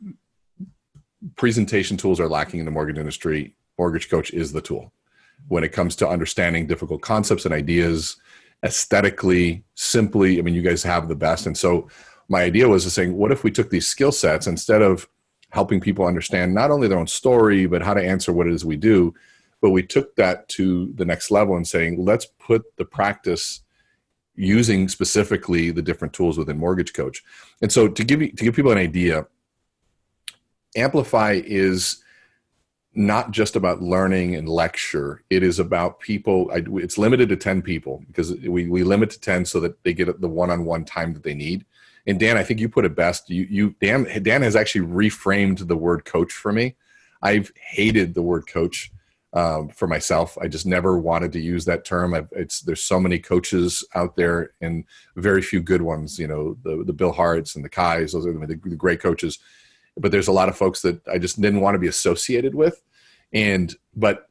Presentation tools are lacking in the mortgage industry. Mortgage Coach is the tool. When it comes to understanding difficult concepts and ideas, aesthetically, simply, you guys have the best. And so my idea was to saying, what if we took these skill sets, instead of helping people understand not only their own story, but how to answer what it is we do, but we took that to the next level and saying, let's put the practice using specifically the different tools within Mortgage Coach. And so to give people an idea, Amplify is not just about learning and lecture. It is about people. It's limited to 10 people because we limit to 10 so that they get the one-on-one time that they need. And Dan, I think you put it best. Dan has actually reframed the word coach for me. I've hated the word coach for myself. I just never wanted to use that term. There's so many coaches out there and very few good ones. You know, the Bill Harts and the Kais, those are the great coaches. But there's a lot of folks that I just didn't want to be associated with. But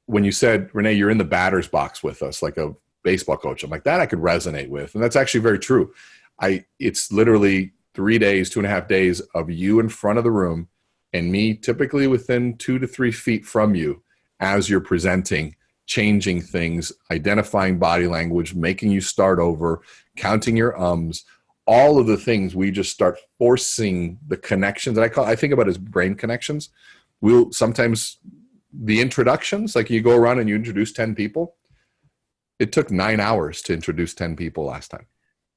when you said, Rene, you're in the batter's box with us, like a baseball coach, I'm like, that I could resonate with. And that's actually very true. It's literally 3 days, 2.5 days of you in front of the room and me typically within 2 to 3 feet from you as you're presenting, changing things, identifying body language, making you start over, counting your ums, all of the things. We just start forcing the connections that I think about as brain connections. We'll sometimes the introductions, like you go around and you introduce 10 people. It took 9 hours to introduce 10 people last time.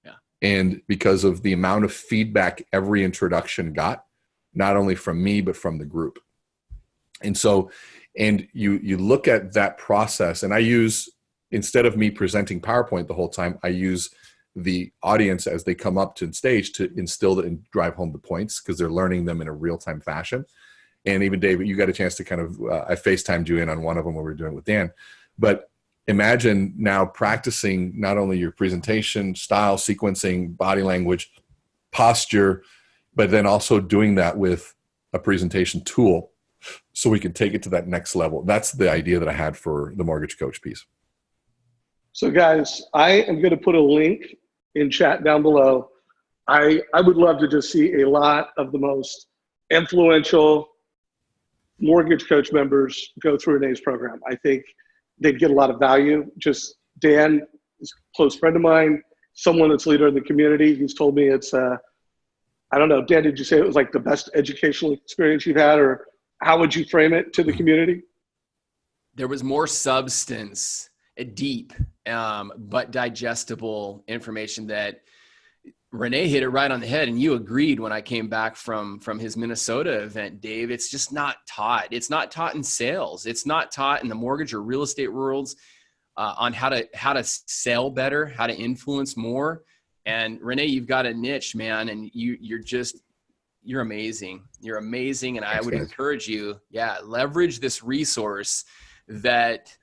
Yeah. And because of the amount of feedback every introduction got, not only from me, but from the group. And so, and you look at that process, and I use, instead of me presenting PowerPoint the whole time, I use the audience as they come up to stage to instill and drive home the points because they're learning them in a real-time fashion. And even David, you got a chance to kind of, I FaceTimed you in on one of them when we were doing it with Dan. But imagine now practicing not only your presentation, style, sequencing, body language, posture, but then also doing that with a presentation tool so we can take it to that next level. That's the idea that I had for the Mortgage Coach piece. So guys, I am going to put a link in chat down below. I would love to just see a lot of the most influential Mortgage Coach members go through Rene's program. I think they'd get a lot of value. Just Dan is a close friend of mine, someone that's leader in the community. He's told me it's, I don't know, Dan, did you say it was like the best educational experience you've had, or how would you frame it to the community? There was more substance, deep, but digestible information that Rene hit it right on the head. And you agreed when I came back from his Minnesota event, Dave. It's just not taught. It's not taught in sales. It's not taught in the mortgage or real estate worlds on how to sell better, how to influence more. And Rene, you've got a niche, man, and you're amazing. You're amazing. And I would encourage you, leverage this resource that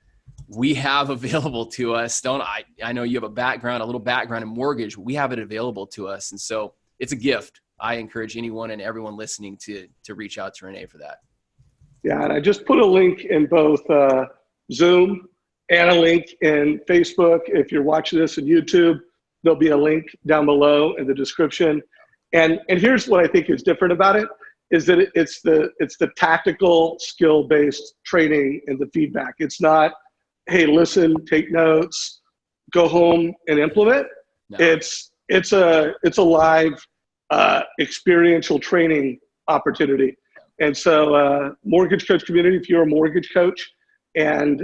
we have available to us. I know you have a little background in mortgage. We have it available to us. And so it's a gift. I encourage anyone and everyone listening to reach out to Rene for that. Yeah. And I just put a link in both Zoom and a link in Facebook. If you're watching this on YouTube, there'll be a link down below in the description. And here's what I think is different about it is that it's the tactical skill-based training and the feedback. It's not, hey, listen, take notes, go home and implement. No. It's a live experiential training opportunity. And so Mortgage Coach community, if you're a mortgage coach and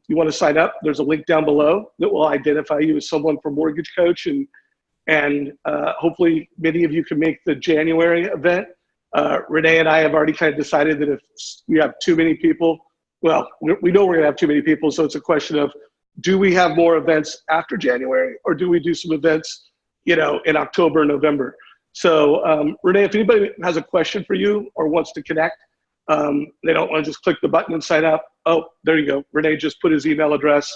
you want to sign up, there's a link down below that will identify you as someone from Mortgage Coach. And hopefully many of you can make the January event. Rene and I have already kind of decided that if we have too many people, well, we know we're going to have too many people. So it's a question of, do we have more events after January, or do we do some events, in October and November? So Rene, if anybody has a question for you or wants to connect, they don't want to just click the button and sign up. Oh, there you go. Rene just put his email address.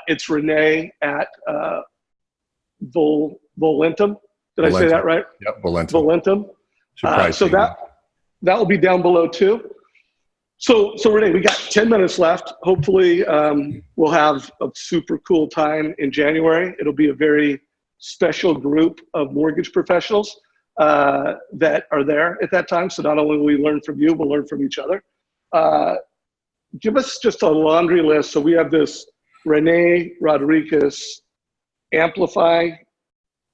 It's Rene at Volentum. Did I say that right? Yep, Volentum. So that will be down below too. So Rene, we got 10 minutes left. Hopefully we'll have a super cool time in January. It'll be a very special group of mortgage professionals that are there at that time. So not only will we learn from you, we'll learn from each other. Give us just a laundry list. So we have this Rene Rodriguez, Amplify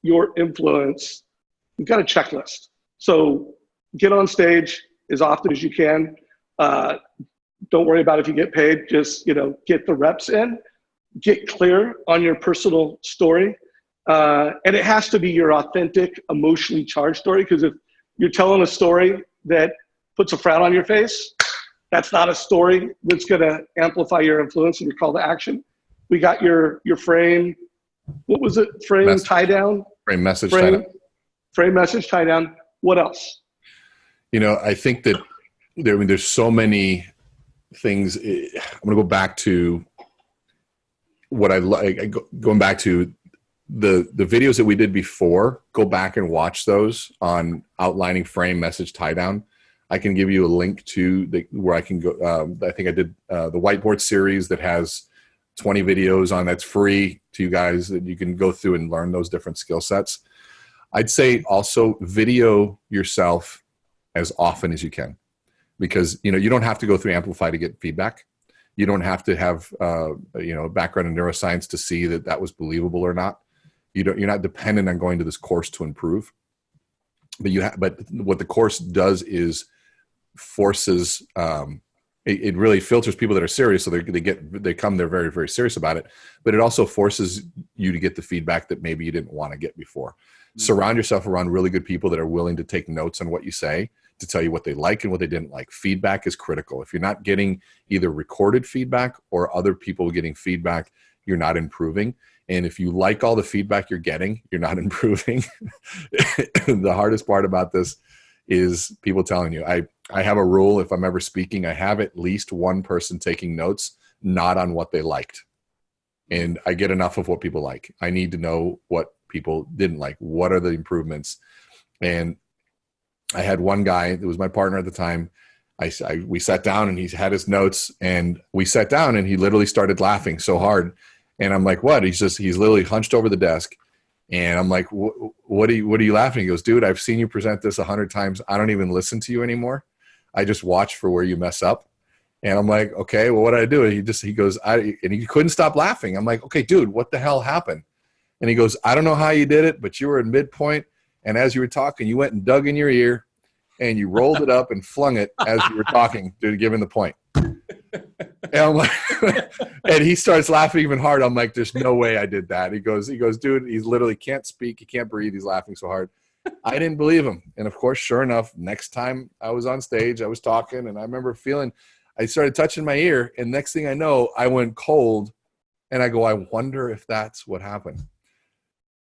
Your Influence. We've got a checklist. So get on stage as often as you can. Don't worry about if you get paid. Just, get the reps in. get clear on your personal story. And it has to be your authentic, emotionally charged story. Because if you're telling a story that puts a frown on your face, that's not a story that's going to amplify your influence and your call to action. We got your frame. What was it? Frame Message. tie down. Frame message tie down. Frame message tie down. What else? I think that there's so many things. I'm going to go back to what I like. Going back to the videos that we did before. Go back and watch those on outlining frame message tie down. I can give you a link to where I can go. I think I did the whiteboard series that has 20 videos on that's free to you guys that you can go through and learn those different skill sets. I'd say also video yourself as often as you can, because you don't have to go through Amplify to get feedback. You don't have to have a background in neuroscience to see that was believable or not. You're not dependent on going to this course to improve. But what the course does is forces it really filters people that are serious, so they come they're very, very serious about it, but it also forces you to get the feedback that maybe you didn't want to get before. Surround yourself around really good people that are willing to take notes on what you say, to tell you what they like and what they didn't like. Feedback is critical. If you're not getting either recorded feedback or other people getting feedback, you're not improving. And if you like all the feedback you're getting, you're not improving. The hardest part about this is people telling you. I have a rule: if I'm ever speaking, I have at least one person taking notes, not on what they liked. And I get enough of what people like. I need to know what people didn't like. What are the improvements? And I had one guy that was my partner at the time. We sat down and he had his notes, and we sat down and he literally started laughing so hard. And I'm like, what? He's literally hunched over the desk. And I'm like, what are you laughing? He goes, dude, I've seen you present this 100 times. I don't even listen to you anymore. I just watch for where you mess up. And I'm like, okay, well, what did I do? He goes, and he couldn't stop laughing. I'm like, okay, dude, what the hell happened? And he goes, I don't know how you did it, but you were in midpoint. And as you were talking, you went and dug in your ear and you rolled it up and flung it as you were talking to give him the point. And I'm like, and he starts laughing even hard. I'm like, there's no way I did that. He goes, dude, he literally can't speak. He can't breathe. He's laughing so hard. I didn't believe him. And of course, sure enough, next time I was on stage, I was talking, and I remember I started touching my ear, and next thing I know, I went cold, and I go, I wonder if that's what happened.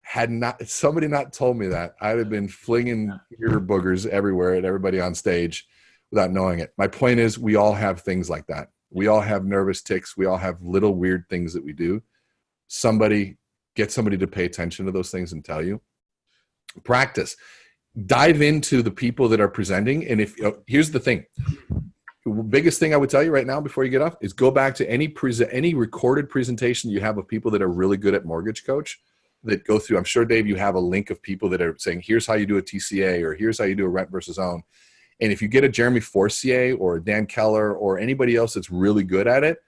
Had somebody not told me that, I'd have been flinging ear boogers everywhere at everybody on stage without knowing it. My point is, we all have things like that. We all have nervous tics. We all have little weird things that we do. Get somebody to pay attention to those things and tell you. Practice. Dive into the people that are presenting. And here's the thing. The biggest thing I would tell you right now before you get off is go back to any recorded presentation you have of people that are really good at Mortgage Coach that go through. I'm sure, Dave, you have a link of people that are saying, here's how you do a TCA, or here's how you do a rent versus own. And if you get a Jeremy Forcier or a Dan Keller or anybody else that's really good at it,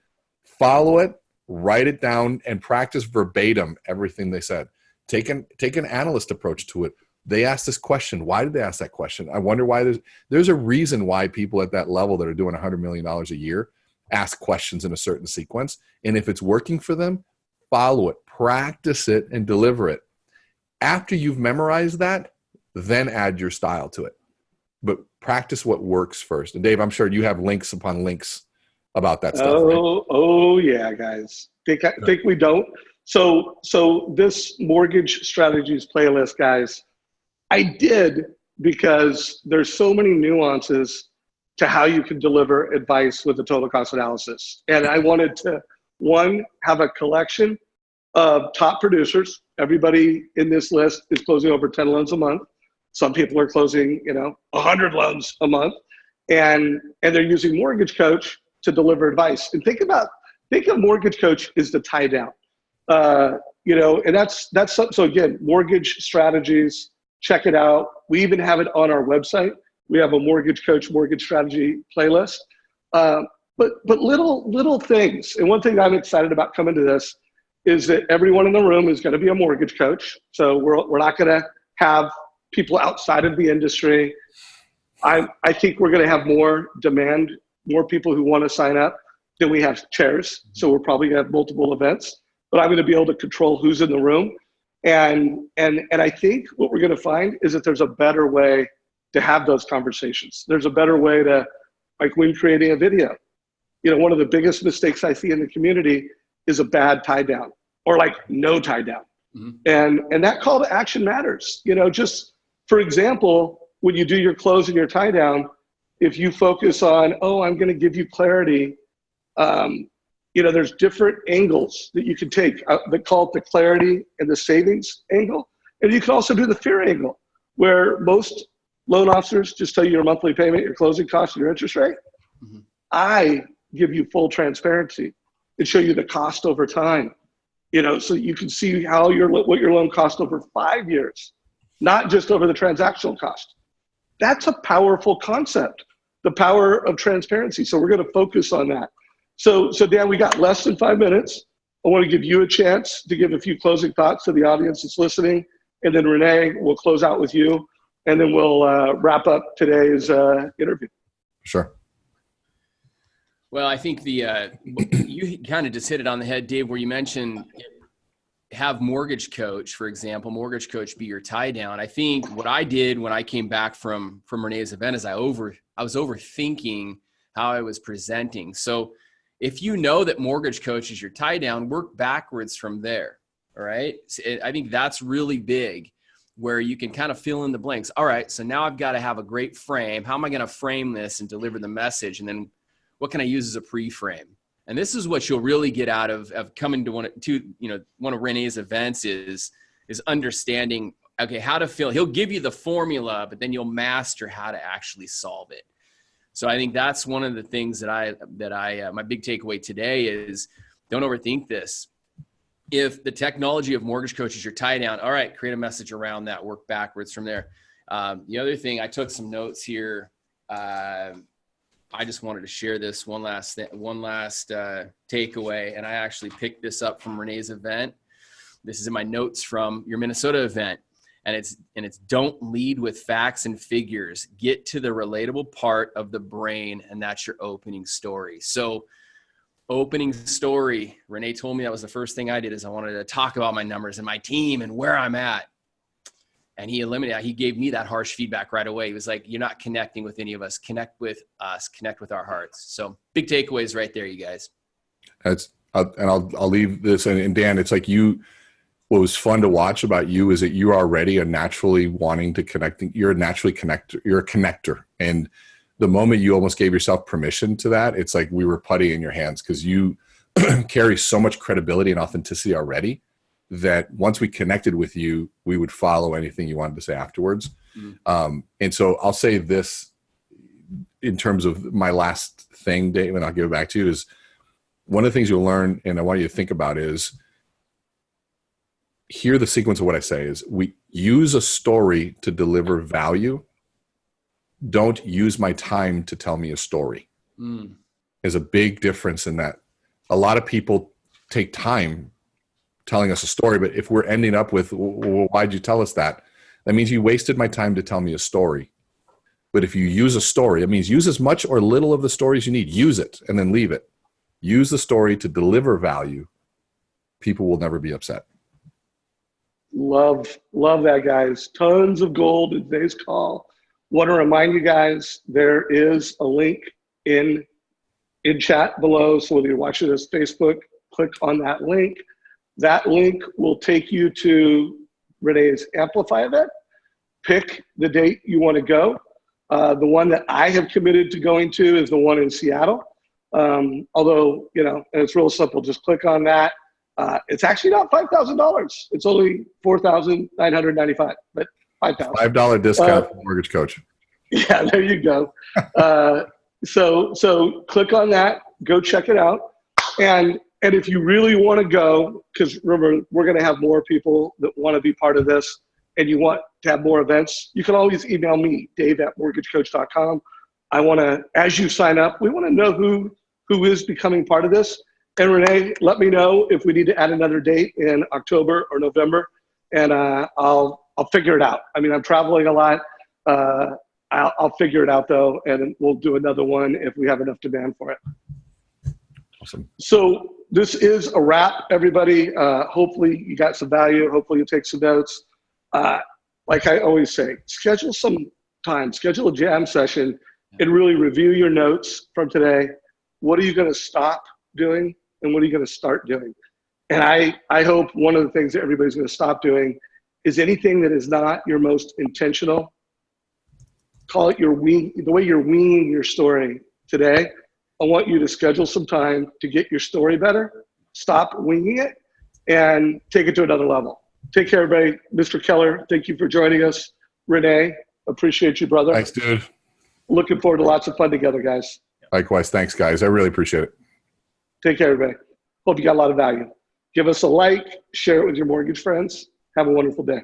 follow it, write it down, and practice verbatim everything they said. Take an analyst approach to it. They asked this question. Why did they ask that question? I wonder why. There's a reason why people at that level that are doing $100 million a year ask questions in a certain sequence. And if it's working for them, follow it, practice it, and deliver it. After you've memorized that, then add your style to it. But practice what works first. And Dave, I'm sure you have links upon links about that stuff. Oh yeah, guys. Think we don't. So this mortgage strategies playlist, guys, I did because there's so many nuances to how you can deliver advice with a total cost analysis. And I wanted to, one, have a collection of top producers. Everybody in this list is closing over 10 loans a month. Some people are closing, 100 loans a month, and they're using Mortgage Coach to deliver advice. And think of Mortgage Coach as the tie down, and that's so again, mortgage strategies. Check it out. We even have it on our website. We have a Mortgage Coach mortgage strategy playlist. But little things. And one thing I'm excited about coming to this is that everyone in the room is going to be a mortgage coach. So we're not going to have people outside of the industry. I think we're going to have more demand, more people who want to sign up than we have chairs. So we're probably going to have multiple events. but I'm going to be able to control who's in the room. And I think what we're going to find is that there's a better way to have those conversations. There's a better way to, like when creating a video, you know, one of the biggest mistakes I see in the community is a bad tie down or like no tie down. Mm-hmm. And that call to action matters. You know, just for example, when you do your close and your tie down, if you focus on, oh, I'm going to give you clarity, you know, there's different angles that you can take. They call it the clarity and the savings angle. And you can also do the fear angle, where most loan officers just tell you your monthly payment, your closing costs, and your interest rate. Mm-hmm. I give you full transparency and show you the cost over time, you know, so you can see how what your loan cost over 5 years, not just over the transactional cost. That's a powerful concept, the power of transparency. So we're going to focus on that. So Dan, we got less than 5 minutes. I want to give you a chance to give a few closing thoughts to the audience that's listening. And then Rene, we'll close out with you. And then we'll wrap up today's interview. Sure. Well, I think you kind of just hit it on the head, Dave, where you mentioned have Mortgage Coach, for example, Mortgage Coach be your tie down. I think what I did when I came back from Rene's event is I was overthinking how I was presenting. So if you know that Mortgage Coach is your tie down, work backwards from there. All right. So I think that's really big, where you can kind of fill in the blanks. All right, so now I've got to have a great frame. How am I going to frame this and deliver the message? And then what can I use as a pre-frame? And this is what you'll really get out of coming to one of Rene's events is understanding, okay, how to fill. He'll give you the formula, but then you'll master how to actually solve it. So I think that's one of the things that I my big takeaway today is don't overthink this. If the technology of Mortgage Coach is your tie down, all right, create a message around that, work backwards from there. The other thing, I took some notes here. I just wanted to share this one last takeaway, and I actually picked this up from Rene's event. This is in my notes from your Minnesota event, and it's don't lead with facts and figures. Get to the relatable part of the brain, and that's your opening story. So opening story, Rene told me that was the first thing I did is I wanted to talk about my numbers and my team and where I'm at. And he gave me that harsh feedback right away. He was like, you're not connecting with any of us. Connect with us, connect with our hearts. So big takeaways right there, you guys. I'll leave this. And Dan, it's like what was fun to watch about you is that you are already a naturally wanting to connect. You're a naturally connector. You're a connector. And the moment you almost gave yourself permission to that, it's like we were putty in your hands because you carry so much credibility and authenticity already that once we connected with you, we would follow anything you wanted to say afterwards. Mm-hmm. And so I'll say this in terms of my last thing, Dave, and I'll give it back to you, is one of the things you'll learn, and I want you to think about is, hear the sequence of what I say is we use a story to deliver value. Don't use my time to tell me a story. There's a big difference in that. A lot of people take time telling us a story, but if we're ending up with, well, why'd you tell us that? That means you wasted my time to tell me a story. But if you use a story, it means use as much or little of the stories you need. Use it and then leave it. Use the story to deliver value. People will never be upset. Love that, guys. Tons of gold in today's call. Want to remind you guys, there is a link in chat below. So whether you're watching this Facebook, click on that link. That link will take you to Rene's Amplify event. Pick the date you want to go. The one that I have committed to going to is the one in Seattle. Although, and it's real simple. Just click on that. It's actually not $5,000. It's only $4,995, but $5,000. $5 discount for Mortgage Coach. Yeah, there you go. So click on that. Go check it out. And if you really want to go, because remember, we're going to have more people that want to be part of this, and you want to have more events, you can always email me, dave@mortgagecoach.com. I want to, as you sign up, we want to know who is becoming part of this. And Rene, let me know if we need to add another date in October or November, and I'll figure it out. I mean, I'm traveling a lot. I'll figure it out though, and we'll do another one if we have enough demand for it. Awesome. So this is a wrap, everybody. Hopefully you got some value. Hopefully you take some notes. Like I always say, schedule some time, schedule a jam session and really review your notes from today. What are you going to stop doing and what are you going to start doing? And I hope one of the things that everybody's going to stop doing is anything that is not your most intentional. Call it the way you're winging your story today. I want you to schedule some time to get your story better, stop winging it, and take it to another level. Take care, everybody. Mr. Keller, thank you for joining us. Rene, appreciate you, brother. Thanks, dude. Looking forward to lots of fun together, guys. Likewise. Thanks, guys. I really appreciate it. Take care, everybody. Hope you got a lot of value. Give us a like, share it with your mortgage friends. Have a wonderful day.